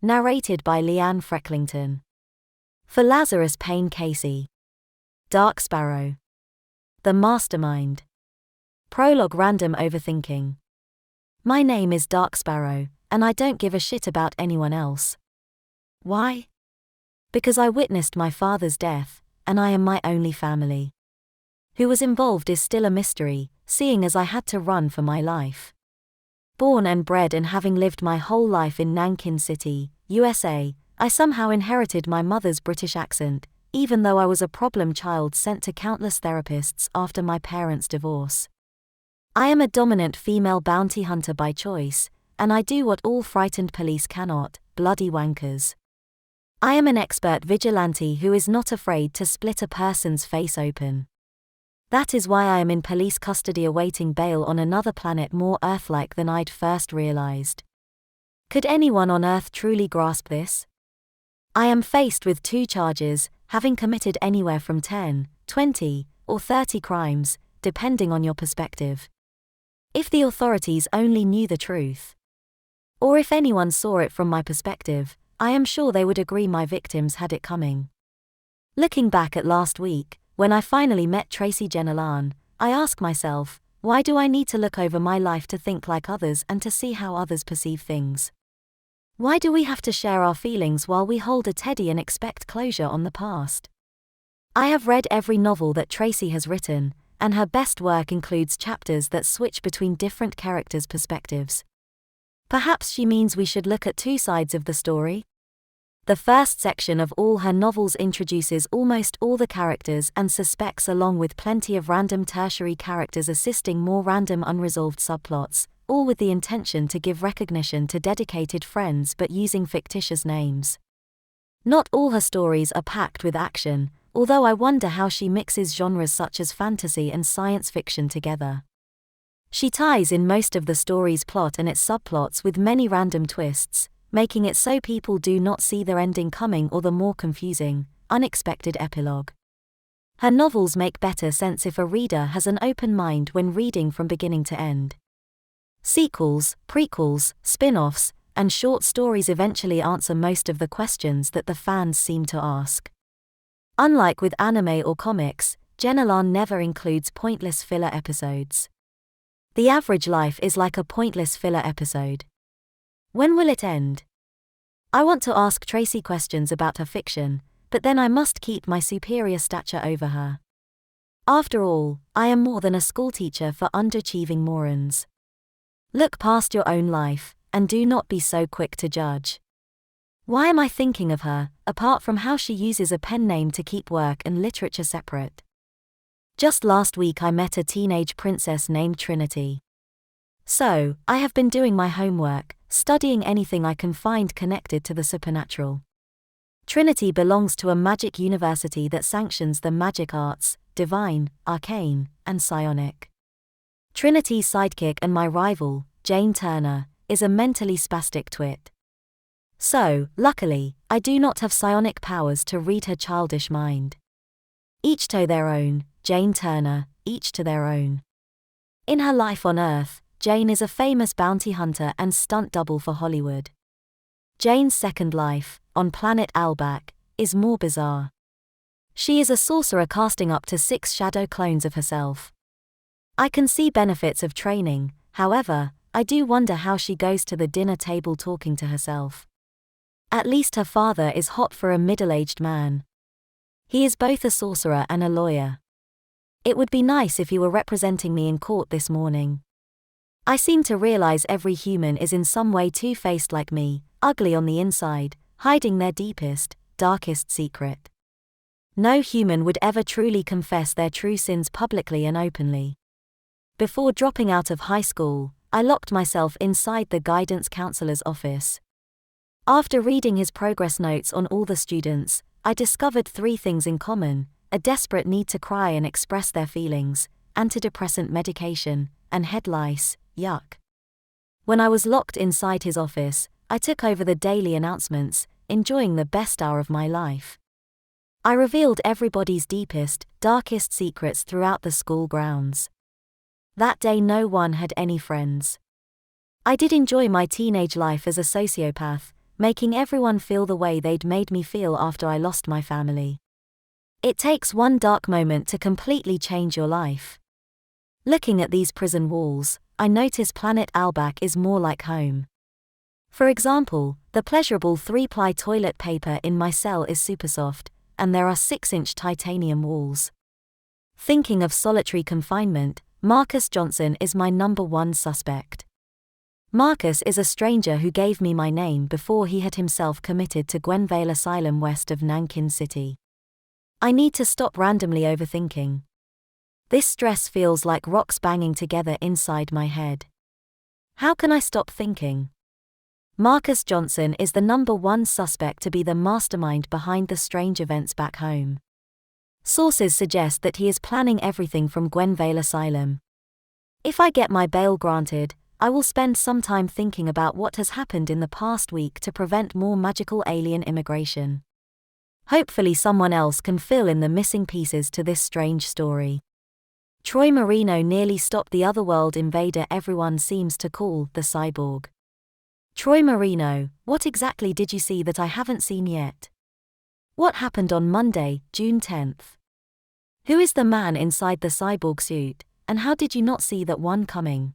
Narrated by Leanne Frecklington. For Lazarus Payne Casey. Dark Sparrow. The Mastermind. Prologue. Random overthinking. My name is Dark Sparrow, and I don't give a shit about anyone else. Why? Because I witnessed my father's death, and I am my only family. Who was involved is still a mystery, seeing as I had to run for my life. Born and bred and having lived my whole life in Nankin City, USA, I somehow inherited my mother's British accent, even though I was a problem child sent to countless therapists after my parents' divorce. I am a dominant female bounty hunter by choice, and I do what all frightened police cannot, bloody wankers. I am an expert vigilante who is not afraid to split a person's face open. That is why I am in police custody awaiting bail on another planet more Earth-like than I'd first realized. Could anyone on Earth truly grasp this? I am faced with 2 charges, having committed anywhere from 10, 20, or 30 crimes, depending on your perspective. If the authorities only knew the truth, or if anyone saw it from my perspective, I am sure they would agree my victims had it coming. Looking back at last week, when I finally met Tracy Jennelan, I ask myself, why do I need to look over my life to think like others and to see how others perceive things? Why do we have to share our feelings while we hold a teddy and expect closure on the past? I have read every novel that Tracy has written, and her best work includes chapters that switch between different characters' perspectives. Perhaps she means we should look at 2 sides of the story? The first section of all her novels introduces almost all the characters and suspects along with plenty of random tertiary characters assisting more random unresolved subplots, all with the intention to give recognition to dedicated friends but using fictitious names. Not all her stories are packed with action, although I wonder how she mixes genres such as fantasy and science fiction together. She ties in most of the story's plot and its subplots with many random twists, making it so people do not see their ending coming or the more confusing, unexpected epilogue. Her novels make better sense if a reader has an open mind when reading from beginning to end. Sequels, prequels, spin-offs, and short stories eventually answer most of the questions that the fans seem to ask. Unlike with anime or comics, Jennelan never includes pointless filler episodes. The average life is like a pointless filler episode. When will it end? I want to ask Tracy questions about her fiction, but then I must keep my superior stature over her. After all, I am more than a schoolteacher for underachieving morons. Look past your own life, and do not be so quick to judge. Why am I thinking of her, apart from how she uses a pen name to keep work and literature separate? Just last week I met a teenage princess named Trinity. So, I have been doing my homework, studying anything I can find connected to the supernatural. Trinity belongs to a magic university that sanctions the magic arts, divine, arcane, and psionic. Trinity's sidekick and my rival, Jane Turner, is a mentally spastic twit. So, luckily, I do not have psionic powers to read her childish mind. Each to their own, Jane Turner, each to their own. In her life on Earth, Jane is a famous bounty hunter and stunt double for Hollywood. Jane's second life, on planet Albac, is more bizarre. She is a sorcerer casting up to 6 shadow clones of herself. I can see benefits of training, however, I do wonder how she goes to the dinner table talking to herself. At least her father is hot for a middle-aged man. He is both a sorcerer and a lawyer. It would be nice if he were representing me in court this morning. I seem to realize every human is in some way two-faced like me, ugly on the inside, hiding their deepest, darkest secret. No human would ever truly confess their true sins publicly and openly. Before dropping out of high school, I locked myself inside the guidance counselor's office. After reading his progress notes on all the students, I discovered 3 things in common: a desperate need to cry and express their feelings, antidepressant medication, and head lice. Yuck. When I was locked inside his office, I took over the daily announcements, enjoying the best hour of my life. I revealed everybody's deepest, darkest secrets throughout the school grounds. That day no one had any friends. I did enjoy my teenage life as a sociopath, making everyone feel the way they'd made me feel after I lost my family. It takes one dark moment to completely change your life. Looking at these prison walls, I notice Planet Albac is more like home. For example, the pleasurable 3-ply toilet paper in my cell is super soft, and there are 6-inch titanium walls. Thinking of solitary confinement, Marcus Johnson is my number one suspect. Marcus is a stranger who gave me my name before he had himself committed to Gwenvale Asylum west of Nankin City. I need to stop randomly overthinking. This stress feels like rocks banging together inside my head. How can I stop thinking? Marcus Johnson is the number one suspect to be the mastermind behind the strange events back home. Sources suggest that he is planning everything from Gwenvale Asylum. If I get my bail granted, I will spend some time thinking about what has happened in the past week to prevent more magical alien immigration. Hopefully someone else can fill in the missing pieces to this strange story. Troy Marino nearly stopped the otherworld invader everyone seems to call the cyborg. Troy Marino, what exactly did you see that I haven't seen yet? What happened on Monday, June 10th? Who is the man inside the cyborg suit, and how did you not see that one coming?